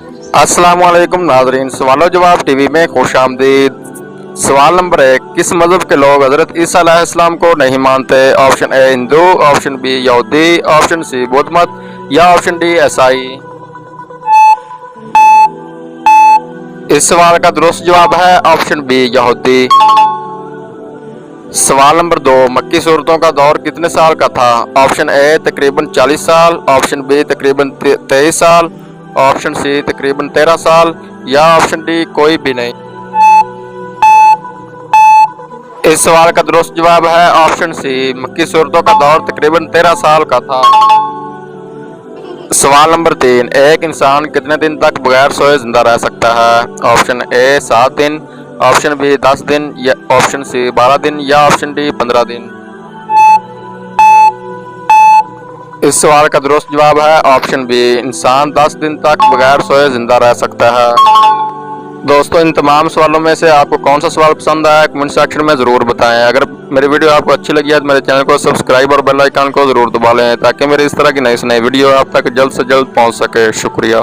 अस्सलाम वालेकुम नाजरीन, सवाल जवाब टीवी में खुश आमदीद। सवाल नंबर 1, किस मज़हब के लोग हज़रत ईसा अलैहिस्सलाम को नहीं मानते? Option A Hindu, option B यहूदी, ऑप्शन सी बौद्ध मत या ऑप्शन डी ईसाई। इस सवाल का दुरुस्त जवाब है ऑप्शन बी यहूदी। सवाल नंबर 2, मक्की सूरतों का दौर कितने साल का था? ऑप्शन ए तकरीबन 40 साल, ऑप्शन बी तकरीबन 23 साल, ऑप्शन सी तकरीबन 13 साल या ऑप्शन डी कोई भी नहीं। इस सवाल का दुरुस्त जवाब है ऑप्शन सी, मक्की सूरतों का दौर तकरीबन 13 साल का था। सवाल नंबर 3, एक इंसान कितने दिन तक बगैर सोए जिंदा रह सकता है? ऑप्शन ए 7 दिन, ऑप्शन बी 10 दिन या ऑप्शन सी 12 दिन या ऑप्शन डी 15 दिन। इस सवाल का दुरुस्त जवाब है ऑप्शन बी, इंसान 10 दिन तक बगैर सोए जिंदा रह सकता है। दोस्तों, इन तमाम सवालों में से आपको कौन सा सवाल पसंद आया कमेंट सेक्शन में ज़रूर बताएं। अगर मेरी वीडियो आपको अच्छी लगी है तो मेरे चैनल को सब्सक्राइब और बेल आइकन को ज़रूर दबा लें ताकि मेरी इस तरह की नई से नई वीडियो आप तक जल्द से जल्द पहुंच सके। शुक्रिया।